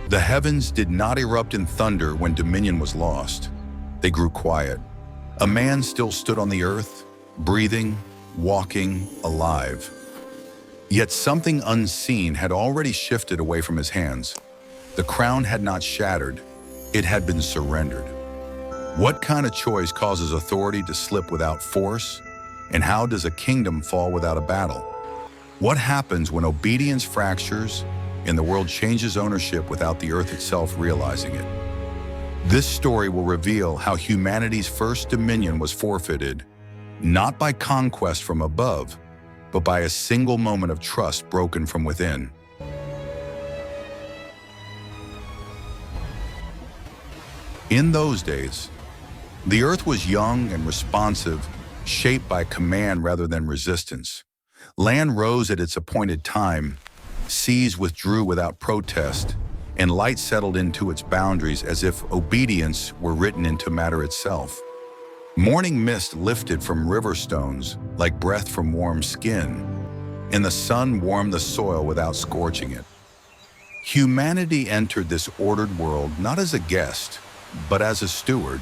The heavens did not erupt in thunder when dominion was lost. They grew quiet. A man still stood on the earth, breathing, walking, alive. Yet something unseen had already shifted away from his hands. The crown had not shattered, it had been surrendered. What kind of choice causes authority to slip without force? And how does a kingdom fall without a battle? What happens when obedience fractures and the world changes ownership without the earth itself realizing it? This story will reveal how humanity's first dominion was forfeited, not by conquest from above, but by a single moment of trust broken from within. In those days, the earth was young and responsive, shaped by command rather than resistance. Land rose at its appointed time, seas withdrew without protest, and light settled into its boundaries as if obedience were written into matter itself. Morning mist lifted from river stones like breath from warm skin, and the sun warmed the soil without scorching it. Humanity entered this ordered world not as a guest, but as a steward,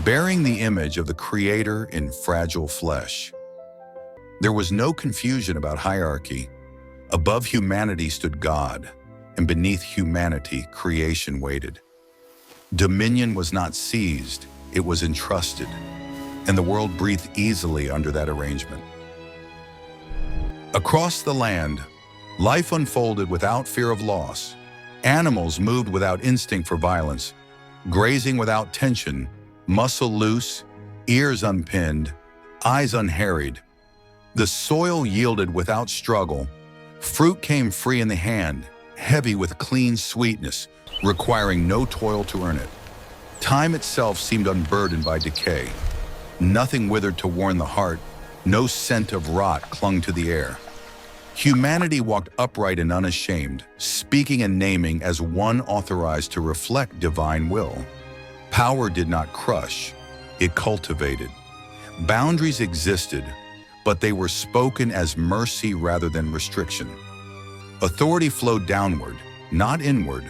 bearing the image of the Creator in fragile flesh. There was no confusion about hierarchy. Above humanity stood God, and beneath humanity, creation waited. Dominion was not seized, it was entrusted, and the world breathed easily under that arrangement. Across the land, life unfolded without fear of loss. Animals moved without instinct for violence, grazing without tension, muscle loose, ears unpinned, eyes unharried. The soil yielded without struggle. Fruit came free in the hand, heavy with clean sweetness, requiring no toil to earn it. Time itself seemed unburdened by decay. Nothing withered to warn the heart, no scent of rot clung to the air. Humanity walked upright and unashamed, speaking and naming as one authorized to reflect divine will. Power did not crush, it cultivated. Boundaries existed, but they were spoken as mercy rather than restriction. Authority flowed downward, not inward,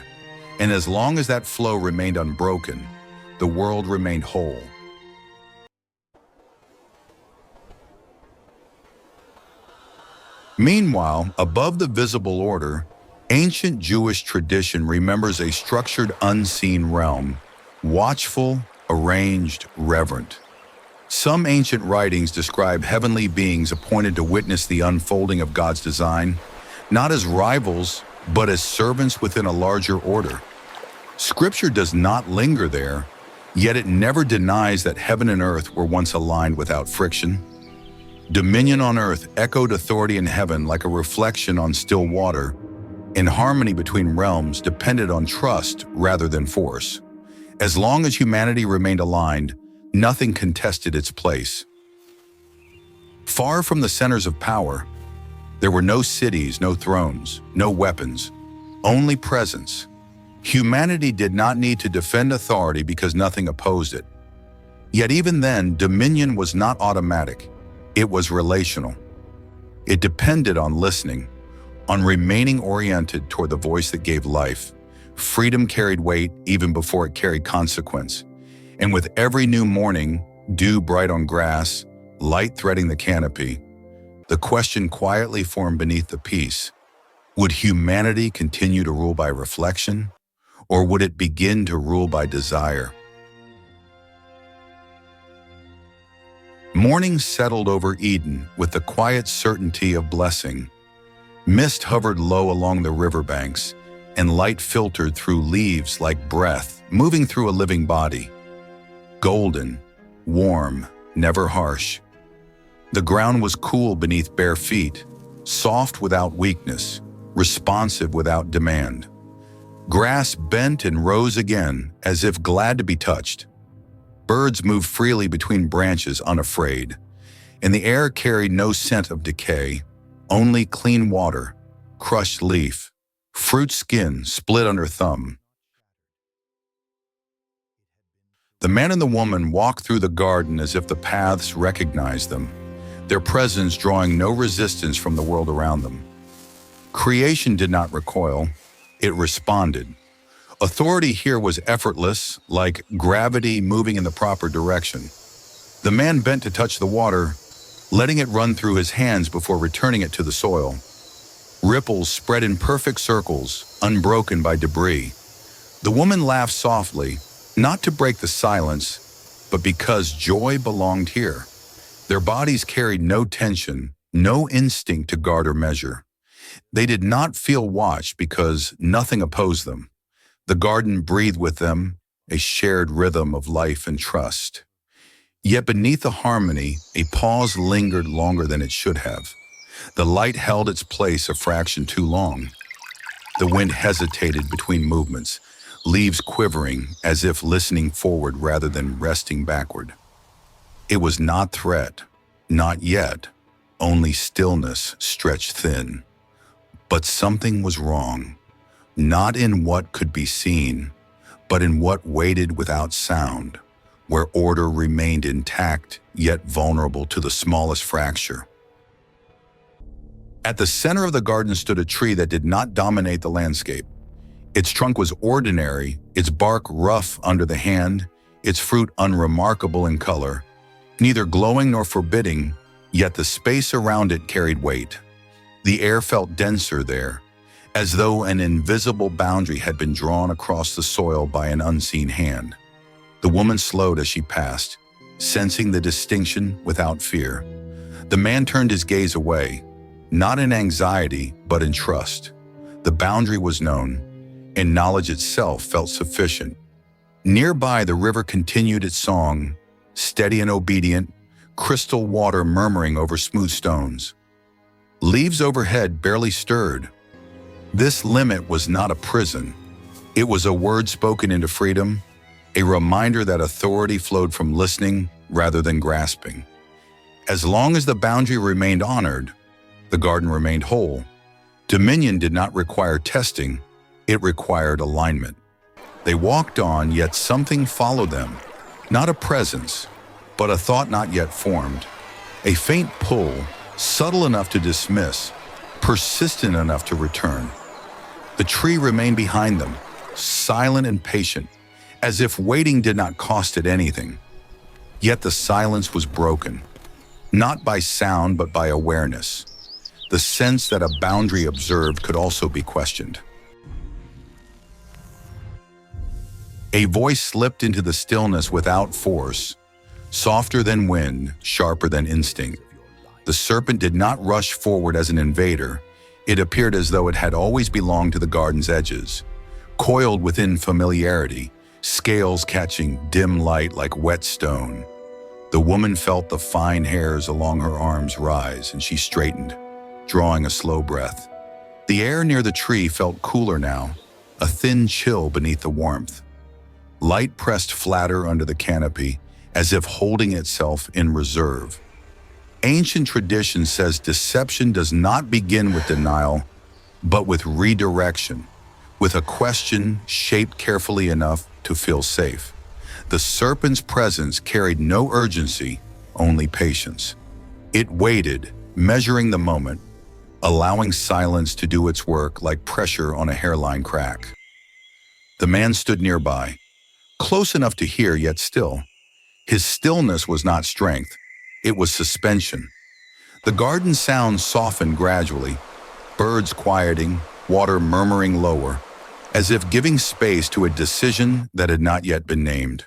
and as long as that flow remained unbroken, the world remained whole. Meanwhile, above the visible order, ancient Jewish tradition remembers a structured unseen realm, watchful, arranged, reverent. Some ancient writings describe heavenly beings appointed to witness the unfolding of God's design, not as rivals, but as servants within a larger order. Scripture does not linger there, yet it never denies that heaven and earth were once aligned without friction. Dominion on earth echoed authority in heaven like a reflection on still water, and harmony between realms depended on trust rather than force. As long as humanity remained aligned, nothing contested its place. Far from the centers of power, there were no cities, no thrones, no weapons, only presence. Humanity did not need to defend authority because nothing opposed it. Yet even then, dominion was not automatic. It was relational. It depended on listening, on remaining oriented toward the voice that gave life. Freedom carried weight even before it carried consequence. And with every new morning, dew bright on grass, light threading the canopy, the question quietly formed beneath the peace: would humanity continue to rule by reflection, or would it begin to rule by desire? Morning settled over Eden with the quiet certainty of blessing. Mist hovered low along the riverbanks, and light filtered through leaves like breath, moving through a living body. Golden, warm, never harsh. The ground was cool beneath bare feet, soft without weakness, responsive without demand. Grass bent and rose again, as if glad to be touched. Birds moved freely between branches unafraid, and the air carried no scent of decay, only clean water, crushed leaf, fruit skin split under thumb. The man and the woman walked through the garden as if the paths recognized them, their presence drawing no resistance from the world around them. Creation did not recoil, it responded, Authority here was effortless, like gravity moving in the proper direction. The man bent to touch the water, letting it run through his hands before returning it to the soil. Ripples spread in perfect circles, unbroken by debris. The woman laughed softly, not to break the silence, but because joy belonged here. Their bodies carried no tension, no instinct to guard or measure. They did not feel watched because nothing opposed them. The garden breathed with them, a shared rhythm of life and trust. Yet beneath the harmony, a pause lingered longer than it should have. The light held its place a fraction too long. The wind hesitated between movements, leaves quivering as if listening forward rather than resting backward. It was not threat, not yet, only stillness stretched thin. But something was wrong, not in what could be seen, but in what waited without sound, where order remained intact yet vulnerable to the smallest fracture. At the center of the garden stood a tree that did not dominate the landscape. Its trunk was ordinary, its bark rough under the hand, its fruit unremarkable in color, neither glowing nor forbidding, yet the space around it carried weight. The air felt denser there, as though an invisible boundary had been drawn across the soil by an unseen hand. The woman slowed as she passed, sensing the distinction without fear. The man turned his gaze away, not in anxiety, but in trust. The boundary was known, and knowledge itself felt sufficient. Nearby, the river continued its song, steady and obedient, crystal water murmuring over smooth stones. Leaves overhead barely stirred. This limit was not a prison. It was a word spoken into freedom, a reminder that authority flowed from listening rather than grasping. As long as the boundary remained honored, the garden remained whole. Dominion did not require testing, it required alignment. They walked on, yet something followed them. Not a presence, but a thought not yet formed. A faint pull, subtle enough to dismiss, persistent enough to return. The tree remained behind them, silent and patient, as if waiting did not cost it anything. Yet the silence was broken, not by sound but by awareness, the sense that a boundary observed could also be questioned. A voice slipped into the stillness without force, softer than wind, sharper than instinct. The serpent did not rush forward as an invader. It appeared as though it had always belonged to the garden's edges, coiled within familiarity, scales catching dim light like wet stone. The woman felt the fine hairs along her arms rise, and she straightened, drawing a slow breath. The air near the tree felt cooler now, a thin chill beneath the warmth. Light pressed flatter under the canopy, as if holding itself in reserve. Ancient tradition says deception does not begin with denial, but with redirection, with a question shaped carefully enough to feel safe. The serpent's presence carried no urgency, only patience. It waited, measuring the moment, allowing silence to do its work like pressure on a hairline crack. The man stood nearby, close enough to hear yet still. His stillness was not strength, it was suspension. The garden sounds softened gradually, birds quieting, water murmuring lower, as if giving space to a decision that had not yet been named.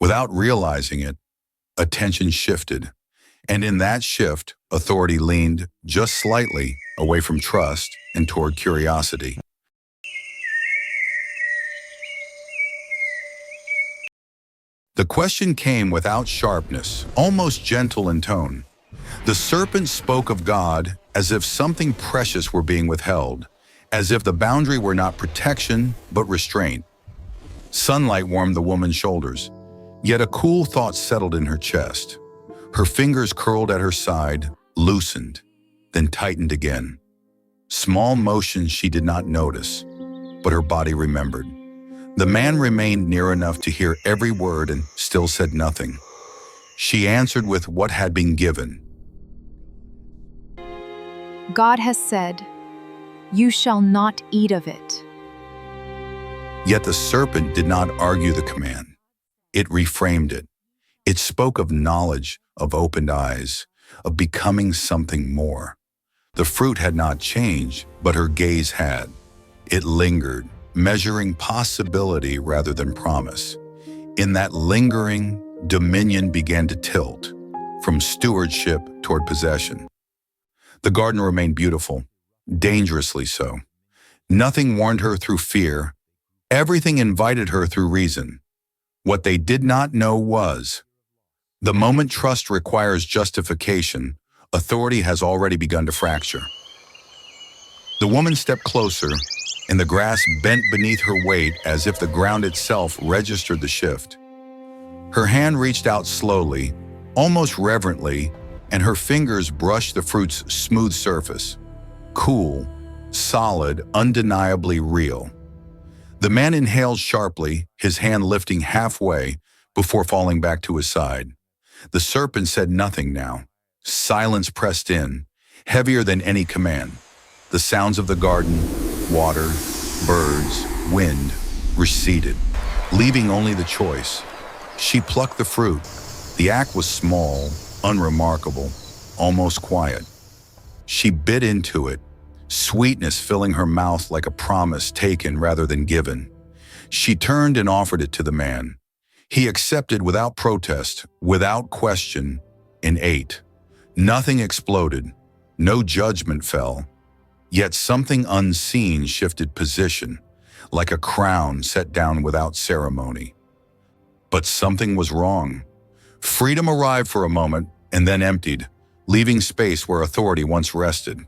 Without realizing it, attention shifted, and in that shift, authority leaned just slightly away from trust and toward curiosity. The question came without sharpness, almost gentle in tone. The serpent spoke of God as if something precious were being withheld, as if the boundary were not protection, but restraint. Sunlight warmed the woman's shoulders, yet a cool thought settled in her chest. Her fingers curled at her side, loosened, then tightened again. Small motions she did not notice, but her body remembered. The man remained near enough to hear every word and still said nothing. She answered with what had been given. God has said, "You shall not eat of it." Yet the serpent did not argue the command. It reframed it. It spoke of knowledge, of opened eyes, of becoming something more. The fruit had not changed, but her gaze had. It lingered, measuring possibility rather than promise. In that lingering, dominion began to tilt, from stewardship toward possession. The garden remained beautiful, dangerously so. Nothing warned her through fear. Everything invited her through reason. What they did not know was, the moment trust requires justification, authority has already begun to fracture. The woman stepped closer, and the grass bent beneath her weight as if the ground itself registered the shift. Her hand reached out slowly, almost reverently, and her fingers brushed the fruit's smooth surface. Cool, solid, undeniably real. The man inhaled sharply, his hand lifting halfway before falling back to his side. The serpent said nothing now. Silence pressed in, heavier than any command. The sounds of the garden, water, birds, wind, receded, leaving only the choice. She plucked the fruit. The act was small, unremarkable, almost quiet. She bit into it, sweetness filling her mouth like a promise taken rather than given. She turned and offered it to the man. He accepted without protest, without question, and ate. Nothing exploded. No judgment fell. Yet something unseen shifted position, like a crown set down without ceremony. But something was wrong. Freedom arrived for a moment and then emptied, leaving space where authority once rested.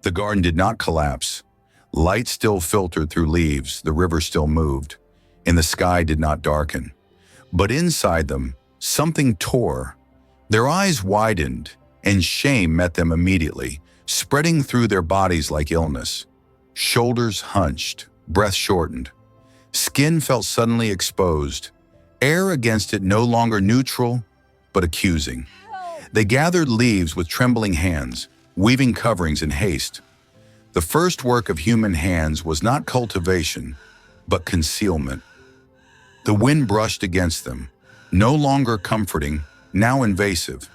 The garden did not collapse. Light still filtered through leaves, the river still moved, and the sky did not darken. But inside them, something tore. Their eyes widened, and shame met them immediately, spreading through their bodies like illness. Shoulders hunched, breath shortened. Skin felt suddenly exposed, air against it no longer neutral, but accusing. They gathered leaves with trembling hands, weaving coverings in haste. The first work of human hands was not cultivation, but concealment. The wind brushed against them, no longer comforting, now invasive.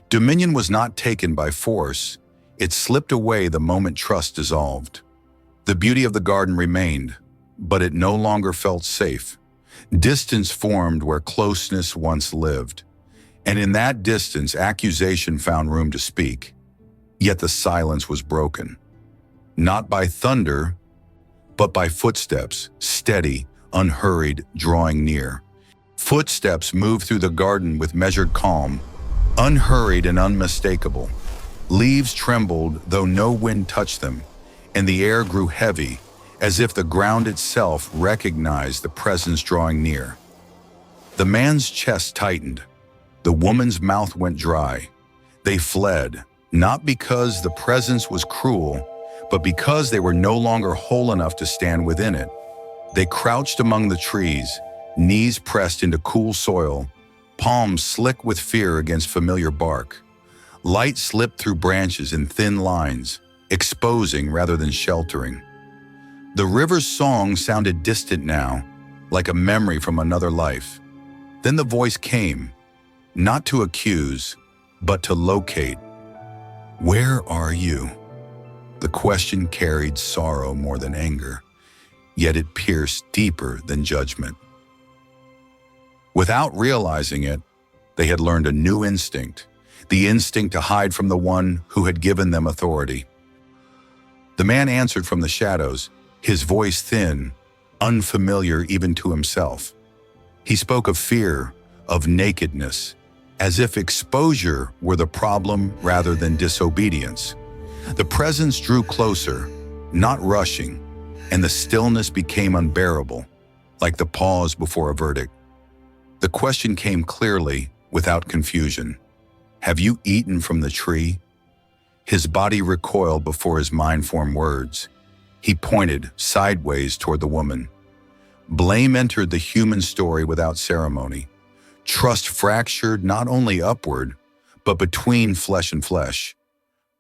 Dominion was not taken by force. It slipped away the moment trust dissolved. The beauty of the garden remained, but it no longer felt safe. Distance formed where closeness once lived. And in that distance, accusation found room to speak. Yet the silence was broken. Not by thunder, but by footsteps, steady, unhurried, drawing near. Footsteps moved through the garden with measured calm, unhurried and unmistakable. Leaves trembled, though no wind touched them, and the air grew heavy, as if the ground itself recognized the presence drawing near. The man's chest tightened. The woman's mouth went dry. They fled, not because the presence was cruel, but because they were no longer whole enough to stand within it. They crouched among the trees, knees pressed into cool soil, palms slick with fear against familiar bark. Light slipped through branches in thin lines, exposing rather than sheltering. The river's song sounded distant now, like a memory from another life. Then the voice came, not to accuse, but to locate. Where are you? The question carried sorrow more than anger, yet it pierced deeper than judgment. Without realizing it, they had learned a new instinct, the instinct to hide from the one who had given them authority. The man answered from the shadows, his voice thin, unfamiliar even to himself. He spoke of fear, of nakedness, as if exposure were the problem rather than disobedience. The presence drew closer, not rushing, and the stillness became unbearable, like the pause before a verdict. The question came clearly, without confusion. Have you eaten from the tree? His body recoiled before his mind formed words. He pointed sideways toward the woman. Blame entered the human story without ceremony. Trust fractured not only upward, but between flesh and flesh.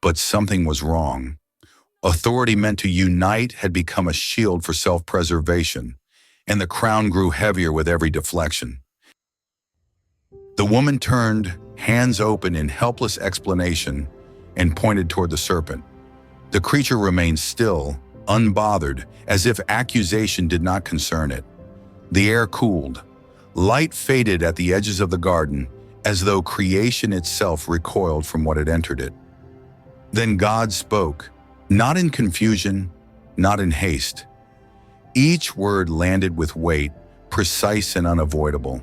But something was wrong. Authority meant to unite had become a shield for self-preservation, and the crown grew heavier with every deflection. The woman turned, hands open in helpless explanation, and pointed toward the serpent. The creature remained still, unbothered, as if accusation did not concern it. The air cooled. Light faded at the edges of the garden, as though creation itself recoiled from what had entered it. Then God spoke, not in confusion, not in haste. Each word landed with weight, precise and unavoidable.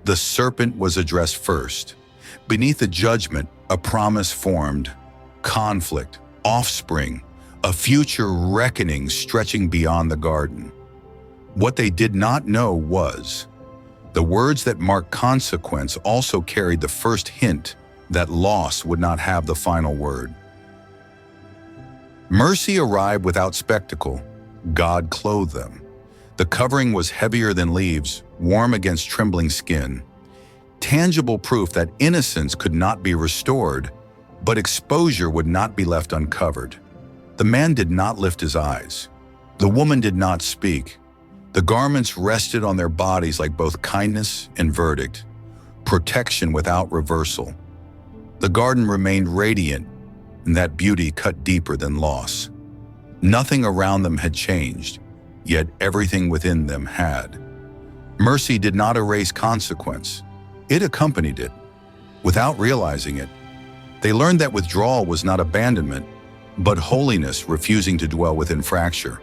The serpent was addressed first. Beneath the judgment, a promise formed: conflict, offspring, a future reckoning stretching beyond the garden. What they did not know was, the words that marked consequence also carried the first hint that loss would not have the final word. Mercy arrived without spectacle. God clothed them. The covering was heavier than leaves, warm against trembling skin. Tangible proof that innocence could not be restored, but exposure would not be left uncovered. The man did not lift his eyes. The woman did not speak. The garments rested on their bodies like both kindness and verdict, protection without reversal. The garden remained radiant, and that beauty cut deeper than loss. Nothing around them had changed, yet everything within them had. Mercy did not erase consequence. It accompanied it. Without realizing it, they learned that withdrawal was not abandonment, but holiness refusing to dwell within fracture.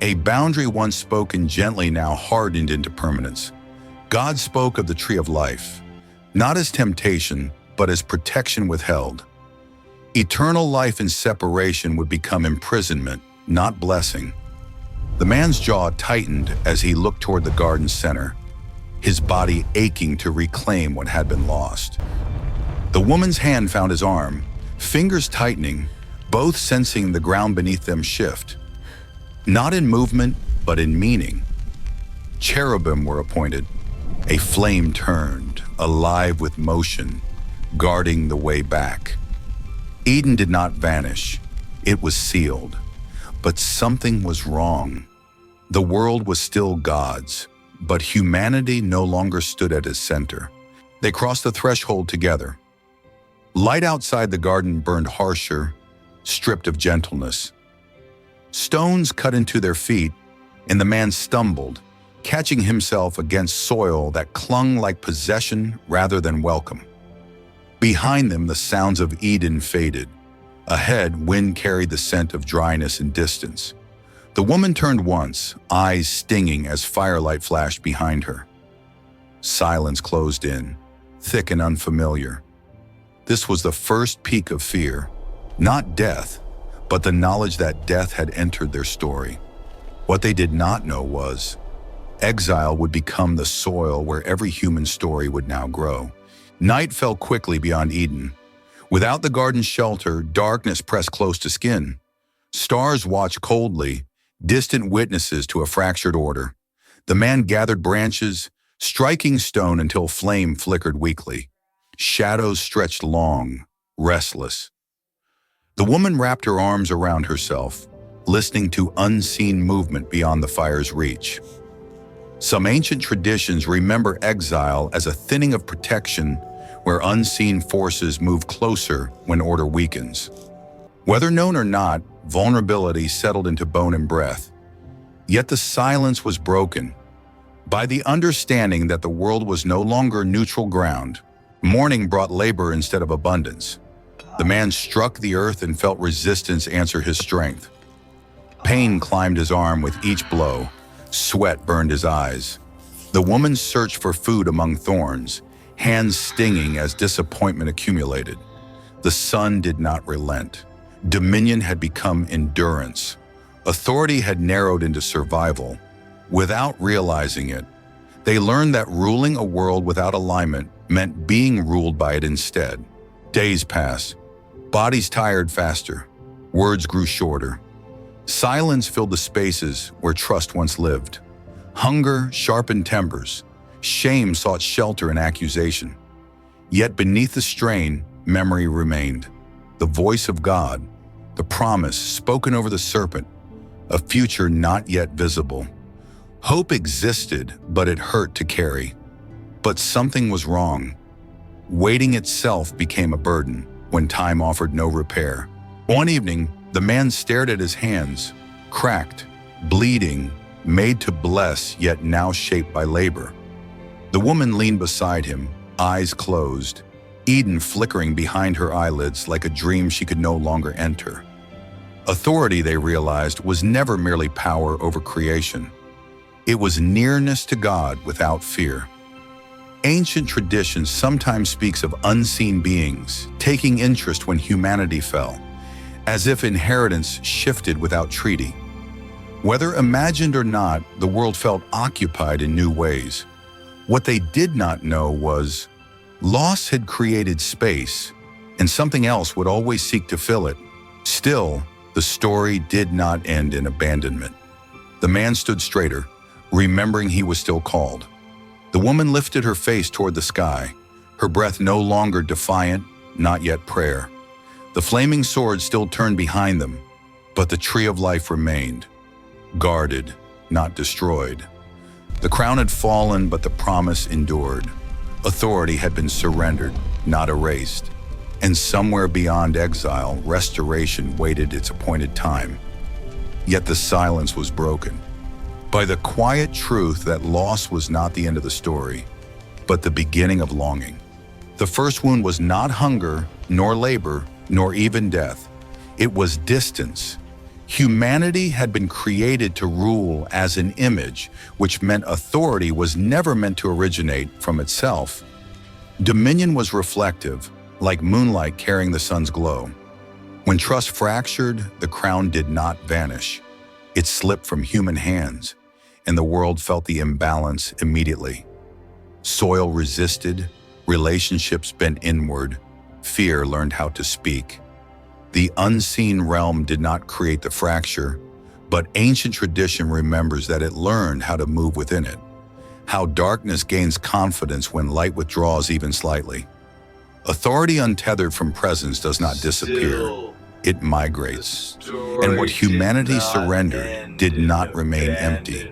A boundary once spoken gently now hardened into permanence. God spoke of the tree of life, not as temptation, but as protection withheld. Eternal life in separation would become imprisonment, not blessing. The man's jaw tightened as he looked toward the garden's center, his body aching to reclaim what had been lost. The woman's hand found his arm, fingers tightening, both sensing the ground beneath them shift. Not in movement, but in meaning. Cherubim were appointed. A flame turned, alive with motion, guarding the way back. Eden did not vanish. It was sealed. But something was wrong. The world was still God's, but humanity no longer stood at its center. They crossed the threshold together. Light outside the garden burned harsher, stripped of gentleness. Stones cut into their feet, and the man stumbled, catching himself against soil that clung like possession rather than welcome. Behind them, the sounds of Eden faded. Ahead, wind carried the scent of dryness and distance. The woman turned once, eyes stinging as firelight flashed behind her. Silence closed in, thick and unfamiliar. This was the first peak of fear, not death, but the knowledge that death had entered their story. What they did not know was, exile would become the soil where every human story would now grow. Night fell quickly beyond Eden. Without the garden's shelter, darkness pressed close to skin. Stars watched coldly, distant witnesses to a fractured order. The man gathered branches, striking stone until flame flickered weakly. Shadows stretched long, restless. The woman wrapped her arms around herself, listening to unseen movement beyond the fire's reach. Some ancient traditions remember exile as a thinning of protection where unseen forces move closer when order weakens. Whether known or not, vulnerability settled into bone and breath. Yet the silence was broken by the understanding that the world was no longer neutral ground. Mourning brought labor instead of abundance. The man struck the earth and felt resistance answer his strength. Pain climbed his arm with each blow. Sweat burned his eyes. The woman searched for food among thorns, hands stinging as disappointment accumulated. The sun did not relent. Dominion had become endurance. Authority had narrowed into survival. Without realizing it, they learned that ruling a world without alignment meant being ruled by it instead. Days passed. Bodies tired faster. Words grew shorter. Silence filled the spaces where trust once lived. Hunger sharpened timbers. Shame sought shelter in accusation. Yet beneath the strain, memory remained. The voice of God, the promise spoken over the serpent, a future not yet visible. Hope existed, but it hurt to carry. But something was wrong. Waiting itself became a burden when time offered no repair. One evening, the man stared at his hands, cracked, bleeding, made to bless yet now shaped by labor. The woman leaned beside him, eyes closed, Eden flickering behind her eyelids like a dream she could no longer enter. Authority, they realized, was never merely power over creation. It was nearness to God without fear. Ancient tradition sometimes speaks of unseen beings taking interest when humanity fell, as if inheritance shifted without treaty. Whether imagined or not, the world felt occupied in new ways. What they did not know was loss had created space, and something else would always seek to fill it. Still, the story did not end in abandonment. The man stood straighter, remembering he was still called. The woman lifted her face toward the sky, her breath no longer defiant, not yet prayer. The flaming sword still turned behind them, but the tree of life remained, guarded, not destroyed. The crown had fallen, but the promise endured. Authority had been surrendered, not erased. And somewhere beyond exile, restoration waited its appointed time. Yet the silence was broken by the quiet truth that loss was not the end of the story, but the beginning of longing. The first wound was not hunger, nor labor, nor even death. It was distance. Humanity had been created to rule as an image, which meant authority was never meant to originate from itself. Dominion was reflective, like moonlight carrying the sun's glow. When trust fractured, the crown did not vanish. It slipped from human hands, and the world felt the imbalance immediately. Soil resisted, relationships bent inward, fear learned how to speak. The unseen realm did not create the fracture, but ancient tradition remembers that it learned how to move within it, how darkness gains confidence when light withdraws even slightly. Authority untethered from presence does not disappear, it migrates. And what humanity surrendered did not remain empty.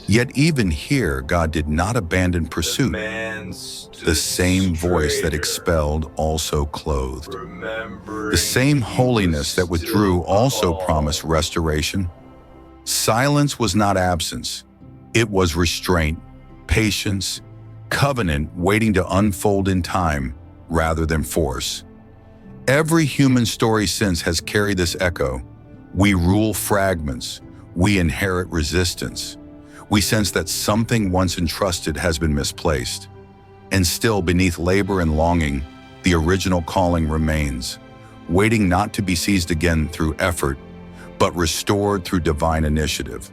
Yet even here, God did not abandon pursuit. The same voice that expelled also clothed. The same holiness that withdrew also promised restoration. Silence was not absence. It was restraint, patience, covenant waiting to unfold in time rather than force. Every human story since has carried this echo. We rule fragments. We inherit resistance. We sense that something once entrusted has been misplaced. And still, beneath labor and longing, the original calling remains, waiting not to be seized again through effort, but restored through divine initiative.